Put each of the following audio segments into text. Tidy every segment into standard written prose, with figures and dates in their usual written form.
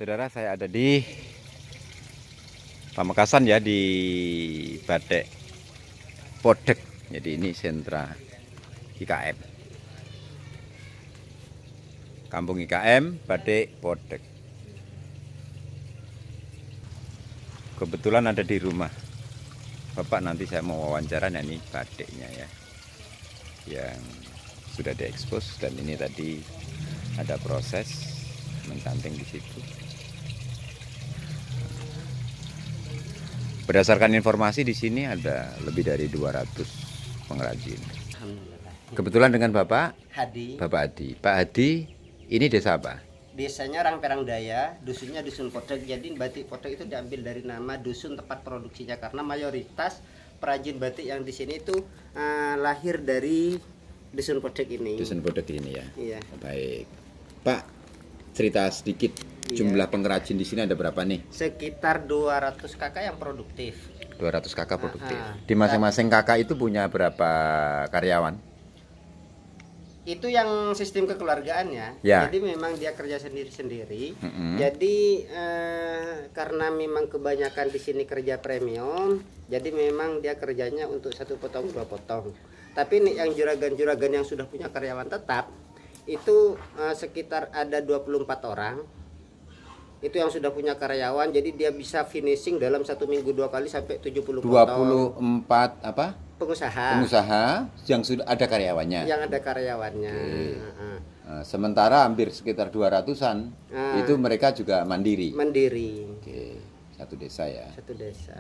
Saudara, saya ada di Pamekasan ya, di Batik Podek. Jadi ini sentra IKM, Kampung IKM Batik Podek. Kebetulan ada di rumah Bapak, nanti saya mau wawancara. Nah, ini batiknya ya, yang sudah diekspos, dan ini tadi ada proses mencanting di situ. Berdasarkan informasi di sini ada lebih dari 200 pengrajin. Alhamdulillah. Kebetulan dengan Bapak Hadi. Bapak Hadi. Pak Hadi, ini desa apa? Desanya Rangperang Daya, dusunnya Dusun Podek. Jadi batik Podek itu diambil dari nama dusun tempat produksinya, karena mayoritas perajin batik yang di sini itu lahir dari Dusun Podek ini. Dusun Podek ini ya. Iya. Baik. Pak, cerita sedikit. Jumlah pengrajin di sini ada berapa nih? Sekitar 200 kakak yang produktif. 200 kakak produktif. Di masing-masing kakak itu punya berapa karyawan? Itu yang sistem kekeluargaannya. Ya. Jadi memang dia kerja sendiri-sendiri. Jadi karena memang kebanyakan di sini kerja premium, jadi memang dia kerjanya untuk 1 potong 2 potong. Tapi nih yang juragan-juragan yang sudah punya karyawan tetap itu sekitar ada 24 orang. Itu yang sudah punya karyawan, jadi dia bisa finishing dalam 1 minggu 2 kali sampai 70 potong. 24 apa? Pengusaha yang sudah ada karyawannya. Yang ada karyawannya. Sementara hampir sekitar 200-an itu mereka juga mandiri. Mandiri. Oke, satu desa ya. Satu desa.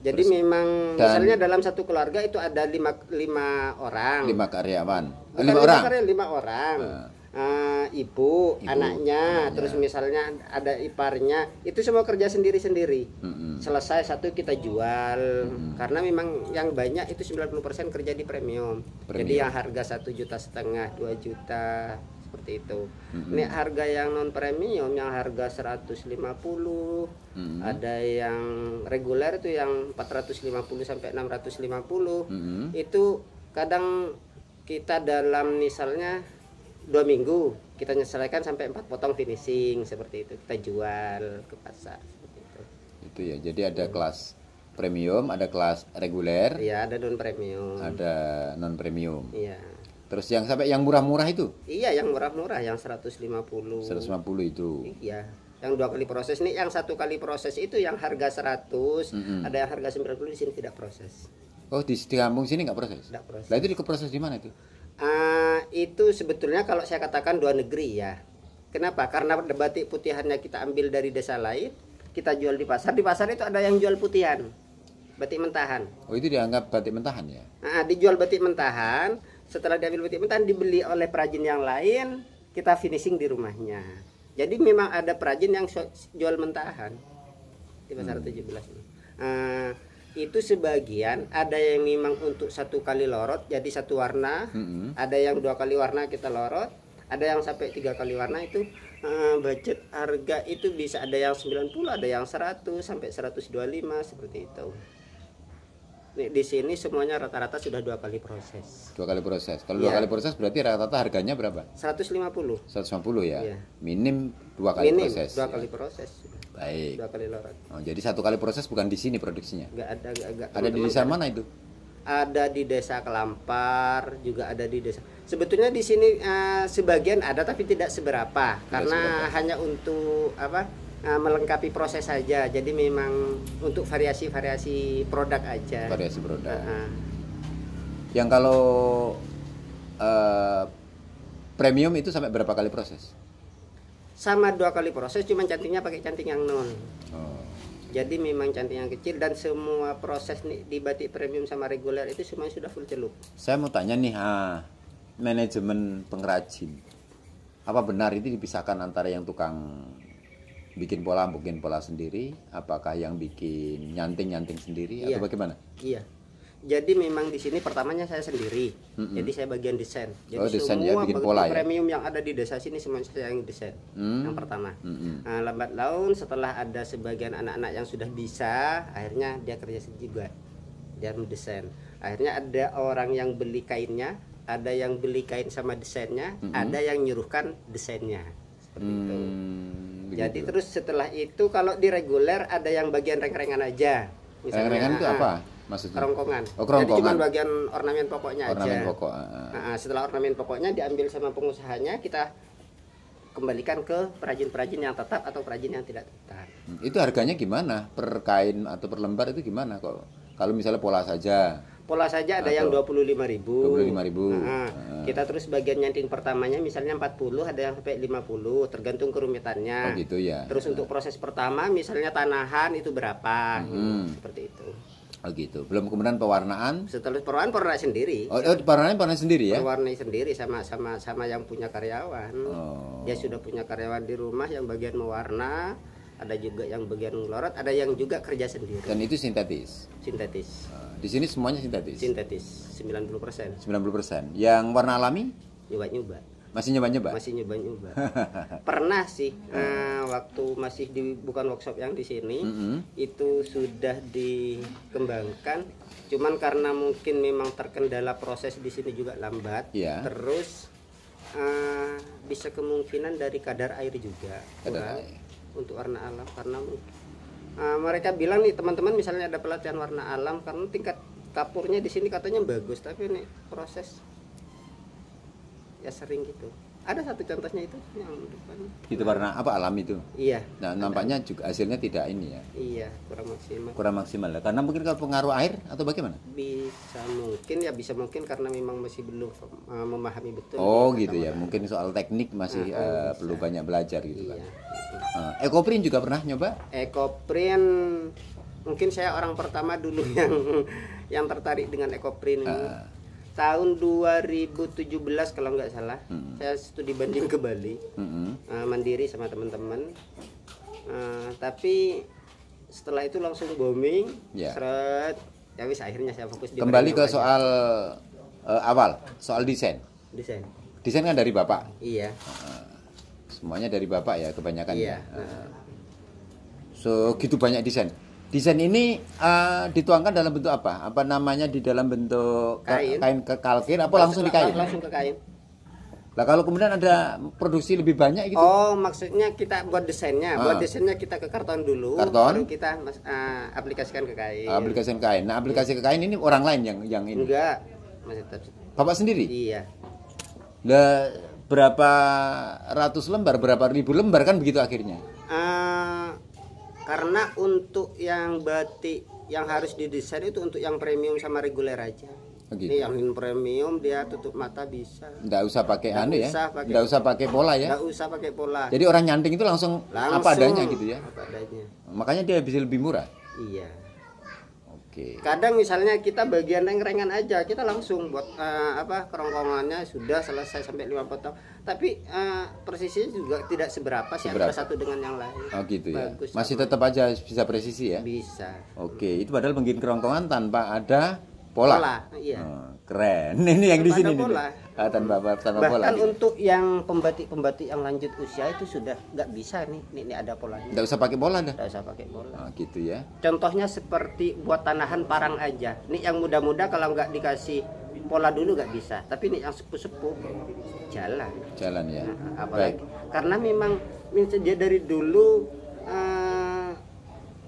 Jadi Terus, memang misalnya dalam satu keluarga itu ada 5 orang. 5 karyawan. Bukan 5 orang. 5 orang. Ibu, anaknya, terus misalnya ada iparnya, itu semua kerja sendiri-sendiri. Selesai satu kita jual, karena memang yang banyak itu 90% kerja di premium. Jadi yang harga 1,5 juta, 2 juta, seperti itu. Ini harga yang non premium, yang harga 150, ada yang reguler itu yang 450 sampai 650. Itu kadang kita dalam misalnya 2 minggu kita menyelesaikan sampai 4 potong finishing, seperti itu kita jual ke pasar seperti itu. Itu ya. Jadi ada kelas premium, ada kelas reguler. Iya, ada non premium. Ada non premium. Iya. Terus yang sampai yang murah-murah itu? Iya, yang murah-murah yang 150. 150 itu. Iya. Yang 2 kali proses nih, yang 1 kali proses itu yang harga 100, ada yang harga 90, di sini tidak proses. Oh, di kampung sini nggak proses? Tidak proses. Lah itu diproses di mana itu? Itu sebetulnya kalau saya katakan 2 negeri ya. Kenapa? Karena batik putihannya kita ambil dari desa lain, kita jual di pasar. Di pasar itu ada yang jual putihan, batik mentahan. Oh, itu dianggap batik mentahan ya? Dijual batik mentahan. Setelah diambil batik mentahan, dibeli oleh perajin yang lain, kita finishing di rumahnya. Jadi memang ada perajin yang jual mentahan di pasar 17. Itu sebagian ada yang memang untuk 1 kali lorot jadi 1 warna, ada yang 2 kali warna kita lorot, ada yang sampai 3 kali warna. Itu budget harga itu bisa ada yang 90, ada yang 100 sampai 125 seperti itu. Nih, di sini semuanya rata-rata sudah 2 kali proses. 2 kali proses. Kalau 2 kali proses berarti rata-rata harganya berapa? 150. 150 ya. Iya. Minim 2 kali Minim, proses. 2 kali proses. Baik. 2 kali lorot. Oh, jadi 1 kali proses bukan di sini produksinya? Enggak ada, enggak. Ada di desa mana itu? Ada di desa Kelampar, juga ada di desa. Sebetulnya di sini sebagian ada tapi tidak seberapa, karena hanya untuk melengkapi proses saja. Jadi memang untuk variasi-variasi produk aja. Variasi produk. Yang kalau premium itu sampai berapa kali proses? Sama 2 kali proses, cuma cantingnya pakai canting yang non. Oh. Jadi memang canting yang kecil, dan semua proses nih di batik premium sama reguler itu semuanya sudah full celup. Saya mau tanya nih, manajemen pengrajin, apa benar itu dipisahkan antara yang tukang bikin pola sendiri, apakah yang bikin nyanting sendiri, atau bagaimana? Iya. Jadi memang di sini pertamanya saya sendiri. Jadi saya bagian desain. Jadi desain semua ya, bikin pola premium yang ada di desa sini semuanya saya yang desain. Yang pertama. Lambat laun setelah ada sebagian anak-anak yang sudah bisa, akhirnya dia kerja sendiri juga. Dia mendesain. Akhirnya ada orang yang beli kainnya, ada yang beli kain sama desainnya, ada yang nyuruhkan desainnya. Seperti itu. Jadi terus setelah itu kalau di reguler ada yang bagian reng-rengan aja. Reng-rengan itu apa maksudnya? Kerongkongan. Oh, kerongkongan. Jadi cuma bagian ornamen pokoknya ornamen aja. Pokok. Setelah ornamen pokoknya diambil sama pengusahanya, kita kembalikan ke perajin-perajin yang tetap atau perajin yang tidak tetap. Itu harganya gimana? Per kain atau per lembar itu gimana kok? Kalau misalnya pola saja. Pola saja ada yang 25.000. 25.000. Kita terus bagian nyanting pertamanya misalnya 40, ada yang sampai 50, tergantung kerumitannya. Oh gitu ya. Terus untuk proses pertama misalnya tanahan itu berapa, seperti itu. Oh gitu. Belum kemudian pewarnaan. Setelah pewarnaan warna sendiri. Oh, pewarnaan warna sendiri ya? Warnai sendiri sama yang punya karyawan. Oh. Dia sudah punya karyawan di rumah yang bagian mewarna. Ada juga yang bagian ngelorot, ada yang juga kerja sendiri. Dan itu sintetis. Sintetis. Di sini semuanya sintetis. Sintetis 90%. 90%. Yang warna alami? Nyoba-nyoba. Masih nyoba-nyoba? Masih nyoba-nyoba. Pernah sih waktu masih bukan workshop yang di sini, itu sudah dikembangkan. Cuman karena mungkin memang terkendala proses di sini juga lambat. Yeah. Terus bisa kemungkinan dari kadar air juga. Kadar air. Untuk warna alam karena mereka bilang nih teman-teman misalnya ada pelatihan warna alam karena tingkat kapurnya di sini katanya bagus, tapi ini proses ya sering gitu. Ada satu contohnya itu yang depan. Itu warna apa alam itu? Iya. Nah, nampaknya juga hasilnya tidak ini ya. Iya, kurang maksimal. Kurang maksimal ya. Karena mungkin kalau pengaruh air atau bagaimana? Bisa mungkin karena memang masih belum memahami betul. Oh, gitu ya. Mungkin soal teknik masih perlu banyak belajar gitu kan. Ekoprint juga pernah nyoba? Ekoprint mungkin saya orang pertama dulu yang tertarik dengan ekoprint ini. Tahun 2017 kalau nggak salah, saya studi banding ke Bali, mandiri sama teman-teman. Tapi setelah itu langsung booming, seret. Ya wis akhirnya saya fokus di kembali ke soal awal, soal desain. Desain kan dari Bapak. Iya. Semuanya dari Bapak ya kebanyakan. Iya. Ya. So gitu banyak desain. Desain ini dituangkan dalam bentuk apa? Apa namanya di dalam bentuk kain kekalkir apa langsung di kain? Langsung ke kain. Lah kalau kemudian ada produksi lebih banyak gitu? Oh, maksudnya kita buat desainnya. Buat desainnya kita ke karton dulu. Karton? Baru kita aplikasikan ke kain. Aplikasikan ke kain. Nah, aplikasi ke kain ini orang lain yang ini? Enggak. Masih tetap. Bapak sendiri? Iya. Lah berapa ratus lembar, berapa ribu lembar kan begitu akhirnya? Karena untuk yang batik yang harus didesain itu untuk yang premium sama reguler aja. Begitu. Ini yang premium dia tutup mata bisa. Nggak usah pakai ya? Nggak usah pakai pola ya? Nggak usah pakai pola. Jadi orang nyanting itu langsung apa adanya gitu ya? Apa adanya. Makanya dia bisa lebih murah. Iya. Oke. Kadang misalnya kita bagian reng-rengan aja, kita langsung buat kerongkongannya sudah selesai sampai 5 potong. Tapi presisinya juga tidak seberapa sih antara satu dengan yang lain. Oh gitu ya. Bagus, masih tetap aja bisa presisi ya? Bisa. Oke, itu padahal bikin kerongkongan tanpa ada pola. Iya. Keren. Ini yang di sini nih. Tanpa pola. Bahkan untuk yang pembatik yang lanjut usia itu sudah nggak bisa nih ada polanya. Nggak usah pakai pola dah. Nggak usah pakai pola. Gitu ya. Contohnya seperti buat tanahan parang aja. Nih yang muda-muda kalau nggak dikasih pola dulu nggak bisa. Tapi nih yang sepuh-sepuh jalan. Jalan ya. Apalagi karena memang dia dari dulu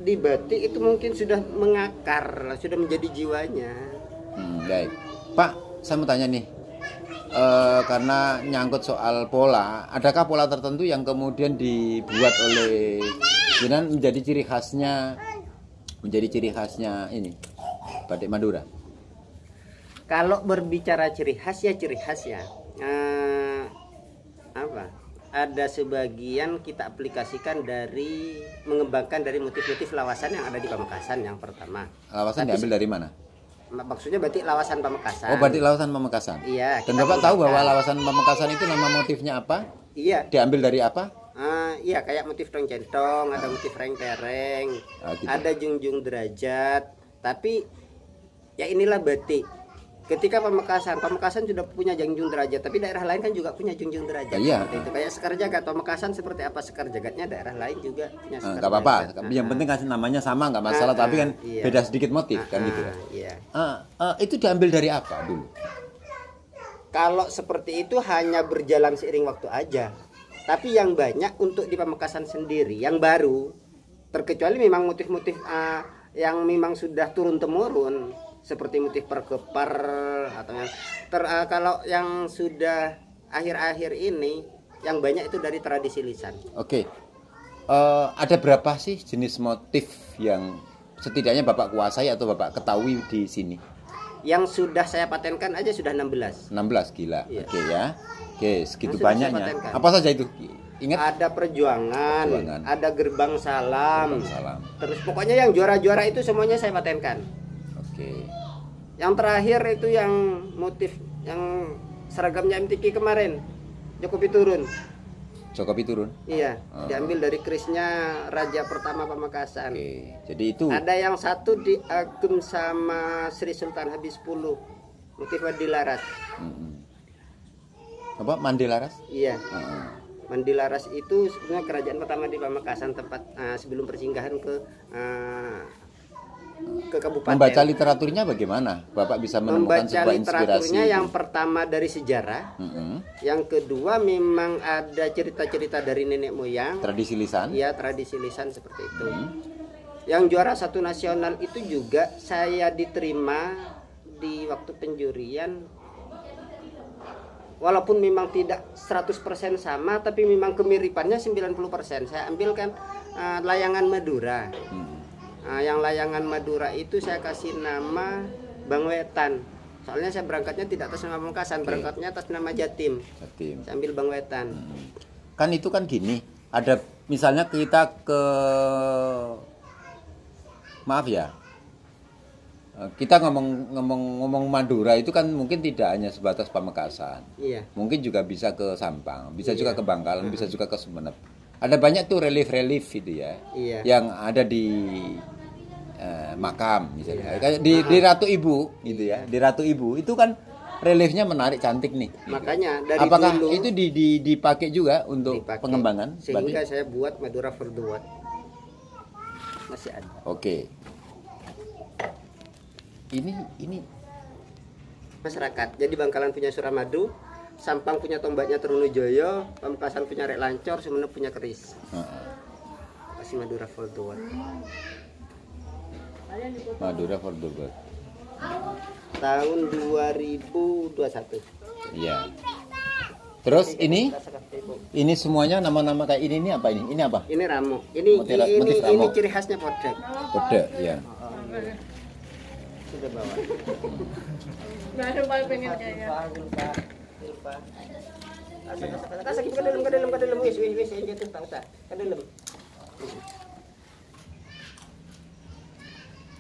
di batik itu mungkin sudah mengakar, sudah menjadi jiwanya. Baik. Pak, saya mau tanya nih. Karena nyangkut soal pola, adakah pola tertentu yang kemudian dibuat oleh jenengan menjadi ciri khasnya ini batik Madura? Kalau berbicara ciri khas ya ada sebagian kita aplikasikan dari mengembangkan dari motif-motif lawasan yang ada di Pamekasan yang pertama. Lawasan diambil dari mana? Maksudnya batik lawasan Pamekasan. Oh, batik lawasan Pamekasan. Iya. Dan Bapak tahu bahwa lawasan Pamekasan itu nama motifnya apa? Iya. Diambil dari apa? Iya, kayak motif tong centong, ada motif reng-tereng, gitu. ada junjung derajat. Tapi ya inilah batik. Ketika Pamekasan sudah punya junjung derajat, tapi daerah lain kan juga punya junjung derajat. Iya. Itu kayak Sekar Jagat. Pamekasan seperti apa Sekar Jagatnya, daerah lain juga punya Sekar Jagat. Nggak apa-apa. Yang penting kasih namanya sama nggak masalah, tapi kan beda sedikit motif kan gitu. Iya. Itu diambil dari apa dulu? Kalau seperti itu hanya berjalan seiring waktu aja. Tapi yang banyak untuk di Pamekasan sendiri yang baru, terkecuali memang motif-motif yang memang sudah turun temurun seperti motif perkepar atau yang kalau yang sudah akhir-akhir ini yang banyak itu dari tradisi lisan. Oke. Ada berapa sih jenis motif yang setidaknya Bapak kuasai atau Bapak ketahui di sini? Yang sudah saya patenkan aja sudah 16. 16, gila. Iya. Oke ya. Oke, segitu Yang sudah saya banyaknya. patenkan. Apa saja itu? Ingat? Ada perjuangan, ada gerbang salam. Salam. Terus pokoknya yang juara-juara itu semuanya saya patenkan. Oke. Yang terakhir itu yang motif yang seragamnya MTQ kemarin, Jokowi turun. Jokowi turun. Iya, diambil dari kerisnya Raja Pertama Pamekasan. Oke. Jadi itu. Ada yang satu diagem sama Sri Sultan Habis 10, motif Mandilaras. Apa Mandilaras? Iya. Mandilaras itu sebenarnya kerajaan pertama di Pamekasan, tempat sebelum persinggahan ke kabupaten. Membaca literaturnya bagaimana? Bapak bisa menemukan sebuah inspirasi. Membaca literaturnya yang pertama dari sejarah, yang kedua memang ada cerita-cerita dari nenek moyang. Tradisi lisan? Iya, tradisi lisan seperti itu. Yang juara satu nasional itu juga saya diterima di waktu penjurian. Walaupun memang tidak 100% sama, tapi memang kemiripannya 90%. Saya ambilkan layangan Madura. Yang layangan Madura itu saya kasih nama Bang Wetan. Soalnya saya berangkatnya tidak atas nama Pamekasan, berangkatnya atas nama Jatim. Saya ambil Bang Wetan. Kan itu kan gini, ada misalnya kita ke, maaf ya, kita ngomong Madura itu kan mungkin tidak hanya sebatas Pamekasan. Iya. Mungkin juga bisa ke Sampang, bisa juga ke Bangkalan, bisa juga ke Sumeneb. Ada banyak tuh relief itu ya, yang ada di makam misalnya. Kayak di Ratu Ibu gitu ya. Di Ratu Ibu itu kan reliefnya menarik, cantik nih. Makanya dari apakah dulu itu dipakai juga untuk pengembangan? Sehingga saya buat Madura for the World. Masih ada. Oke. Ini masyarakat. Jadi Bangkalan punya Suramadu, Sampang punya tombaknya Trunojoyo, Pamekasan punya Rek Lancor, Sumeneb punya keris. Masih Madura for the World. Madura for the World. Tahun 2021. Iya. Terus ini semuanya nama-nama kayak ini apa ini? Ini apa? Ini ramu. Ini ciri khasnya podek. Podek, ya. Sudah bawa. Baru paling pengen kayaknya. Lupa. Kasih ke dalam wis jatuh tak usah. Ke dalam.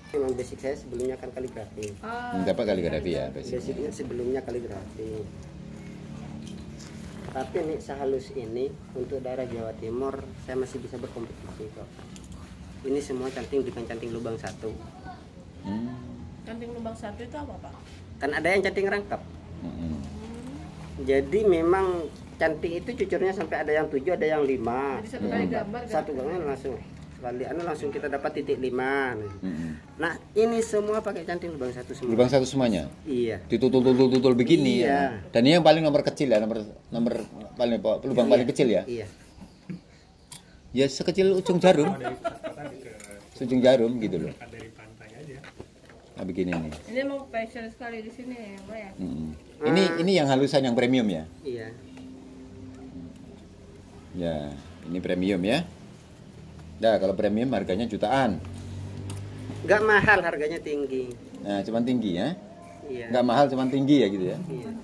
Memang basic saya sebelumnya kan kaligrafi. Dapat kaligrafi ya Basicnya sebelumnya kaligrafi. Tapi nih sehalus ini untuk daerah Jawa Timur saya masih bisa berkompetisi kok. Ini semua canting dengan canting lubang satu. Canting lubang satu itu apa Pak? Kan ada yang canting rangkap. Jadi memang canting itu cucurnya sampai ada yang 7, ada yang 5. Jadi satu kali gambar Satu gambar langsung langsung kita dapat titik 5. Nah ini semua pakai canting lubang satu semua. Lubang satu semuanya. Iya. Ditutul begini. Iya. Ya. Dan ini yang paling nomor kecil ya, nomor paling lubang paling kecil ya. Iya. Ya sekecil ujung jarum. Ujung jarum gitu loh. Nah, begini nih. Ini emang special sekali di sini, Mbak ya. Ini yang halusan yang premium ya. Iya. Ya, ini premium ya. Nah, kalau premium harganya jutaan. Nggak mahal, harganya tinggi. Nah, cuman tinggi ya. Iya. Nggak mahal, cuman tinggi ya gitu ya. Iya.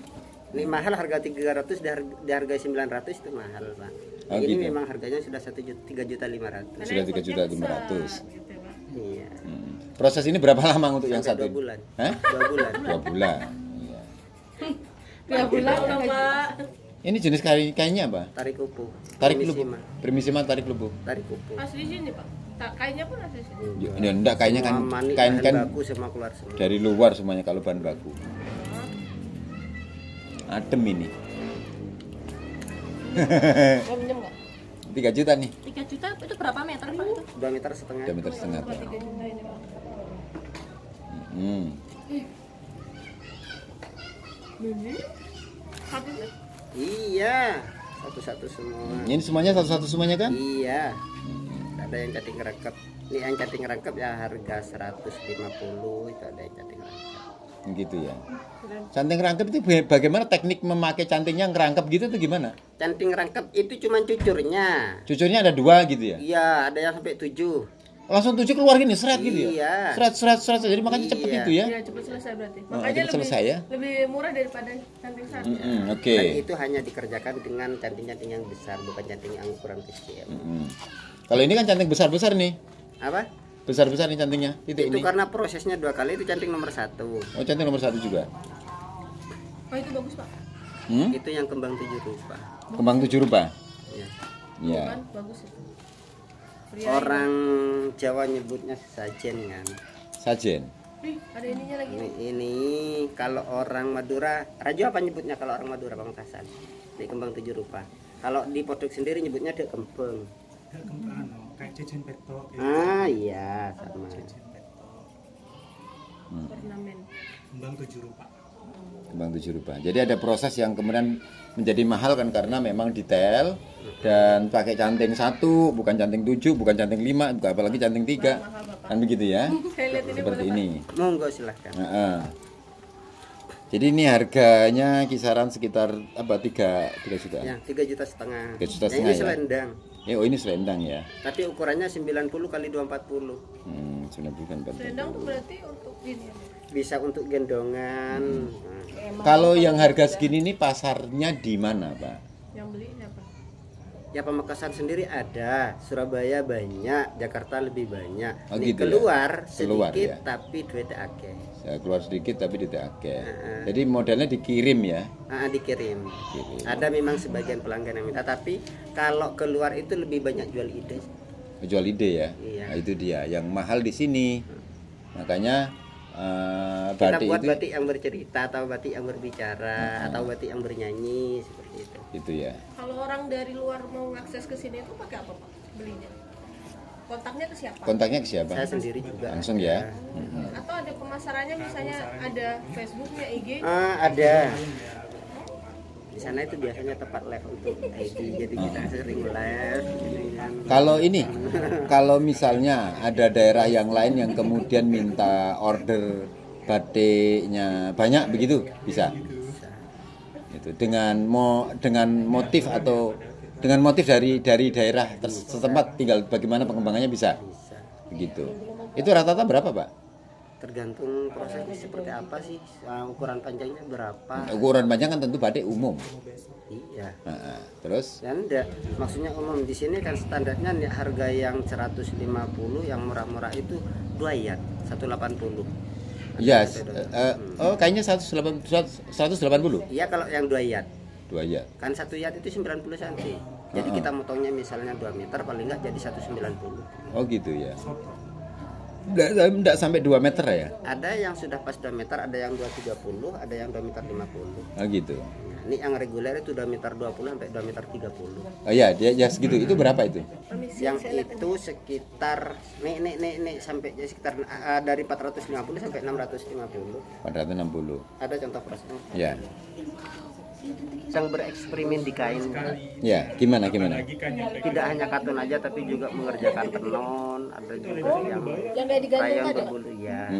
Ini mahal harga 300, di harga 900 itu mahal, Pak. Oh, ini gitu. Memang harganya sudah 3.500.000. Sudah 3.500.000. Gitu, Pak. Iya. Proses ini berapa lama untuk yang satu? 2 bulan. Hah? 2 bulan. 2 bulan. Iya. 2 bulan loh, Pak. Ini jenis kainnya apa? Tarik kupu. Tarik Primisima. lubu. Primisima tarik lubu. Tarik kupu. Asli sini, Pak. Kayaknya pun asli sini. Ya, enggak kayaknya kan Semua manik, kain bahan kan baku semua keluar semua. dari luar semuanya kalau bahan baku. Adem ini. Mau minjem nggak? 3 juta nih. 3 juta itu berapa meter Pak itu? 2,5 meter. 2,5 meter. 3 juta ini Pak. Habis ya? Iya. satu-satu semua. Ini semuanya satu-satu semuanya kan? Iya. Ada yang canting rangkap. Ini yang canting rangkap ya harga 150, itu ada yang canting rangkap. Gitu ya. Canting rangkap itu bagaimana teknik memakai cantingnya ngerangkap gitu tuh gimana? Canting rangkap itu cuma cucurnya. Cucurnya ada 2 gitu ya? Iya, ada yang sampai 7. Langsung 7 keluar gini seret gitu Iya. ya? Seret. Jadi makanya cepet Iya. itu ya? Iya, cepat selesai berarti. Oh, Makanya cepet selesai ya? lebih murah daripada canting satu. Oke. Dan itu hanya dikerjakan dengan canting-canting yang besar, bukan canting yang ukuran kecil. Kalau ini kan canting besar-besar nih. Apa? Besar-besar nih cantingnya. Itu Ini. karena prosesnya 2 kali, itu canting nomor 1. Oh, canting nomor 1 juga. Oh, itu bagus, Pak. Itu yang kembang 7 rupa. Kembang 7 rupa. Ya. Iya. Kan bagus itu. Orang Jawa nyebutnya sajen kan. Sajen. Ih, ada ininya lagi. Ini kalau orang Madura, Rajo apa nyebutnya kalau orang Madura Pamekasan? Di kembang 7 rupa. Kalau di Podok sendiri nyebutnya dek kembang. Kayak jajan petok. Ah iya sama. Jajan petok. Ornamen. Kembang 7 rupa. Kembang 7 rupa. Jadi ada proses yang kemudian menjadi mahal kan karena memang detail dan pakai canting 1, bukan canting 7, bukan canting 5, bukan apalagi canting 3. Kan begitu ya? Saya lihat ini Seperti ini. Monggo silahkan. Jadi ini harganya kisaran sekitar apa 3 juta. Ya 3,5 juta. 3,5 juta Yang ini ya? selendang. Oh ini selendang ya. Tapi ukurannya 90 kali 240. 90 kan 40. selendang tuh berarti untuk ini ya. Bisa untuk gendongan. Kalau yang harga segini ini pasarnya di mana, Pak? Yang beli siapa? Ya Pamekasan sendiri ada, Surabaya banyak, Jakarta lebih banyak. Oh, Nih, gitu ya? keluar Keluar, sedikit ya? tapi duitnya akeh. Ya, keluar sedikit tapi di TAG. Jadi modelnya dikirim ya. Dikirim. Ada memang sebagian pelanggan yang minta, tapi kalau keluar itu lebih banyak jual ide. Jual ide ya. Iya. Nah, itu dia yang mahal di sini. Makanya Kita batik buat itu batik yang bercerita atau batik yang berbicara atau batik yang bernyanyi seperti itu. itu ya. Kalau orang dari luar mau akses ke sini itu pakai apa, Pak? Belinya? Kontaknya ke siapa? Kontaknya ke siapa? Saya sendiri juga. Langsung ya. Atau ada pemasarannya misalnya ada Facebooknya, IG? Ada. Di sana itu biasanya tempat live untuk ID, jadi kita sering live. Kalau ini, kalau misalnya ada daerah yang lain yang kemudian minta order batiknya banyak begitu, bisa? Itu dengan motif atau dengan motif dari daerah setempat, tinggal bagaimana pengembangannya bisa? Begitu. Itu rata-rata berapa, Pak? Tergantung prosesnya seperti apa sih, ukuran panjangnya berapa. Ukuran panjang kan tentu batik umum. Iya. Terus? Dan enggak, maksudnya umum di sini kan standarnya nih, harga yang 150, yang murah-murah itu 2 yard, 180. Iya, kayaknya 180. Iya kalau yang 2 yard. 2 yard. Kan 1 yard itu 90 cm. Jadi kita motongnya misalnya 2 meter paling enggak jadi 190. Oh gitu ya. Enggak sampai 2 meter ya? Ada yang sudah pas 2 meter, ada yang 230, ada yang 2 meter 50. Oh gitu. Nah, ini yang reguler itu 2 meter 20 sampai 2 meter 30. Oh iya, dia ya segitu. Itu berapa itu? Yang itu sekitar nih sampai sekitar dari 450 sampai 650. 460. Ada contoh prosesnya. Ya. Yang bereksperimen di kain. Ya, gimana? Tidak hanya katun aja tapi juga mengerjakan tenun, ada juga yang kayak digantung rayon ada? berbulu ya.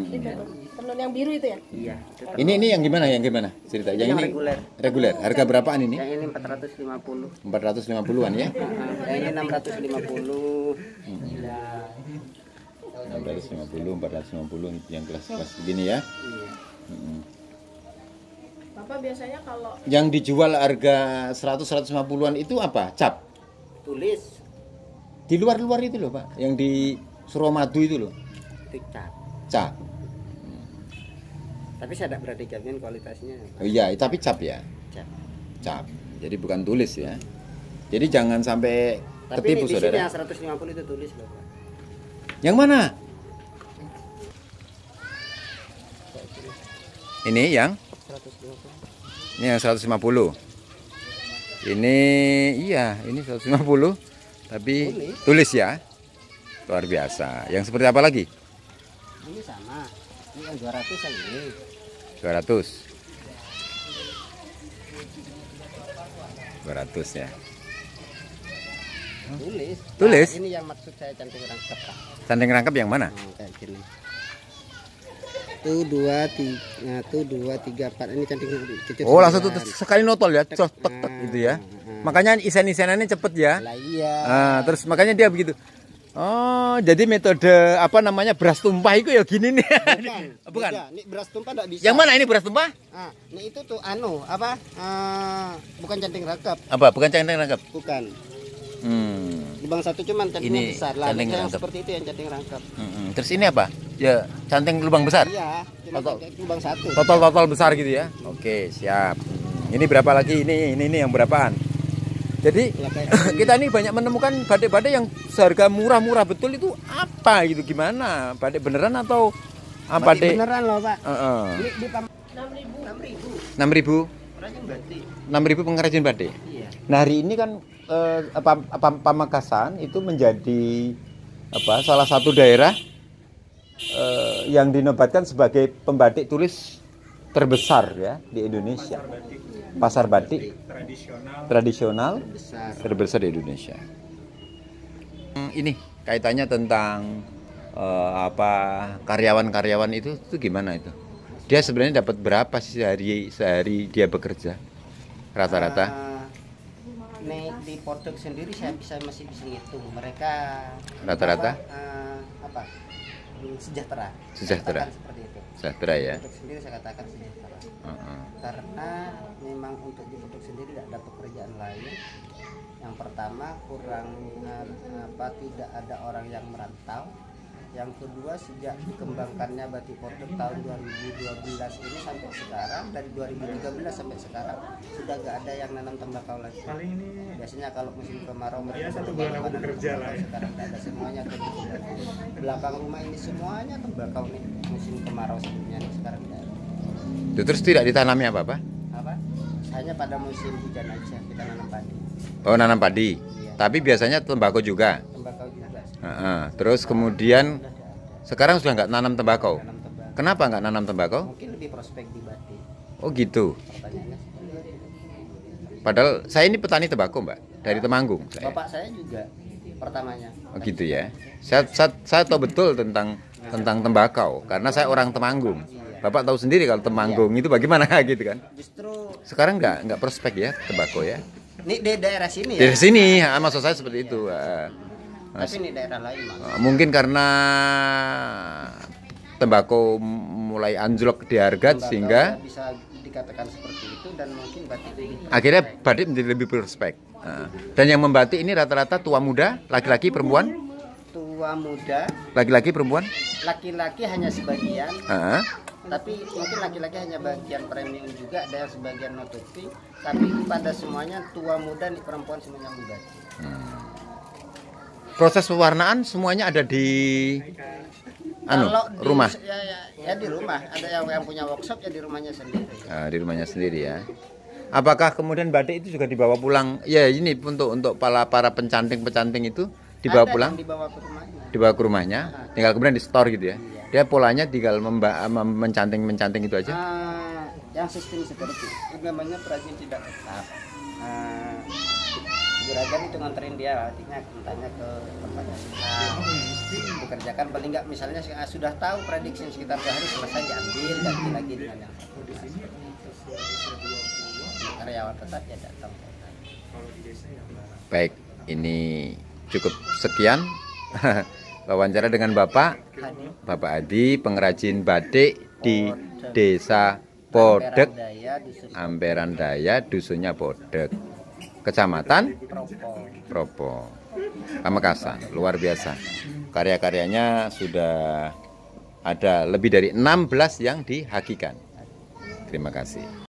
Tenun yang biru itu ya? Iya. Ini yang gimana? Cerita. Yang ini reguler. reguler. Harga berapaan ini? Yang ini 450. 450-an ya? Yang ini 650. 650, 450 yang kelas-kelas begini ya. Iya. Bapak biasanya kalau Yang dijual harga 100-150-an itu apa? Cap. Tulis Di luar-luar itu loh, Pak. Yang di Suramadu itu loh. itu cat. Cap. Tapi saya tidak berani jamin kualitasnya. Oh iya, tapi cap ya. Cat. Cap. Jadi bukan tulis ya. Jadi jangan sampai Tapi ketipu ini di sini saudara. yang 150 itu tulis loh, Pak. Yang mana? Ini yang 150. Ini yang 150. Ini iya, ini 150 tapi tulis ya. Luar biasa. Yang seperti apa lagi? Ini sama. Ini yang 200 yang ini. 200. 200 ya. Tulis. Tulis? Nah, ini yang maksud saya canting rangkap, Pak. Canting rangkap yang mana? Kayak gini. Tuh 2 3 4 ini canting cucuk. Oh, langsung tuh sekali notol ya, tek gitu ya. Makanya isen-isenannya cepet ya. Lah iya. Nah, terus makanya dia begitu. Oh, jadi metode apa namanya beras tumpah itu ya gini nih. Bukan. Beda. Ini beras tumpah enggak bisa. Yang mana ini beras tumpah? Nah, ini itu tuh apa? Bukan canting rangkap. Apa? Bukan canting rangkap. Bukan. Lubang satu cuman cantingnya Ini besar lah. canting Yang rangkap. seperti itu yang canting rangkap. Terus ini apa? Ya, canting lubang besar. Iya, cuma pakai lubang satu. Total besar gitu ya. Oke, siap. Ini berapa lagi? Ini yang berapaan? Jadi Ya, kayak kita ini banyak menemukan batik-batik yang seharga murah-murah betul itu apa gitu, gimana? Batik beneran atau apa batik dek? beneran loh, Pak. Ini Di 6.000. 6.000 Perajin batik. 6.000 pengrajin batik. Iya. Nah, hari ini kan Pamekasan itu menjadi salah satu daerah yang dinobatkan sebagai pembatik tulis terbesar ya di Indonesia. Pasar batik tradisional terbesar di Indonesia. Ini kaitannya tentang karyawan-karyawan itu gimana itu? Dia sebenarnya dapat berapa sih sehari dia bekerja rata-rata? Nih di Portug sendiri saya masih bisa ngitung mereka Rata-rata? apa sejahtera. Sejahtera. Katakan seperti itu. Sejahtera ya. Portug sendiri saya katakan sejahtera. Karena memang untuk di Portug sendiri tidak ada pekerjaan lain. Yang pertama kurang tidak ada orang yang merantau. Yang kedua sejak dikembangkannya batik Portug tahun 2012 ini sampai sekarang, dari 2013 sampai sekarang sudah gak ada yang nanam tembakau lagi. Paling ini Biasanya kalau musim kemarau mereka satu bulan aku bekerja lah ya. sekarang tidak ada, semuanya terbuka. Belakang rumah ini semuanya tembakau nih musim kemarau sebelumnya nih, sekarang tidak ada. Terus tidak ditanami apa-apa? Apa? Hanya pada musim hujan aja kita nanam padi. Oh, nanam padi. Iya. Tapi biasanya tembakau juga. Tembakau juga. Terus kemudian Sudah ada. sekarang sudah nggak nanam tembakau. Nanam tembakau. Kenapa nggak nanam tembakau? Mungkin lebih prospek di batik. Oh gitu. Pertanyaannya seperti itu. Padahal saya ini petani tembakau, Mbak, dari Temanggung. Saya. Bapak saya juga pertamanya. Oh gitu ya. Saya tahu betul tentang tembakau karena saya orang Temanggung. Bapak tahu sendiri kalau Temanggung itu bagaimana gitu kan. Justru Sekarang nggak prospek ya tembakau ya. ini di daerah sini ya. Dari sini, maksud saya seperti itu. Tapi ini daerah lain, Mas. Mungkin karena tembakau mulai anjlok di harga Tembakau sehingga bisa dikatakan seperti itu dan mungkin batik lebih akhirnya batik menjadi lebih prospek. Dan yang membatik ini rata-rata tua muda, laki-laki, perempuan, tua muda, laki-laki, perempuan. laki-laki hanya sebagian, Ah, tapi mungkin laki-laki hanya bagian premium juga, ada yang sebagian nutupi, tapi pada semuanya tua muda nih, perempuan semuanya muda. Proses pewarnaan semuanya ada di Kalau di, rumah. ya di rumah, ada yang punya workshop ya di rumahnya sendiri. Di rumahnya sendiri ya. Apakah kemudian batik itu juga dibawa pulang? Ya ini untuk para pencanting itu dibawa Ada pulang, yang dibawa ke rumahnya. dibawa ke rumahnya, tinggal kemudian di store gitu ya. Dia polanya tinggal mencanting itu aja. Yang sistem seperti itu namanya perajin tidak tetap. Juragan itu nganterin dia, artinya tanya ke tempatnya dikerjakan paling nggak misalnya sudah tahu prediksi sekitar 2 hari selesai diambil ganti lagi dengan yang karyawan tetap ya datang. Baik, ini cukup sekian wawancara dengan Bapak Adi, pengrajin batik di Desa Podeg, Amperan Daya, dusunnya Podeg, Kecamatan Propo, Pamekasan. Luar biasa. Karya-karyanya sudah ada lebih dari 16 yang dihakikan. Terima kasih.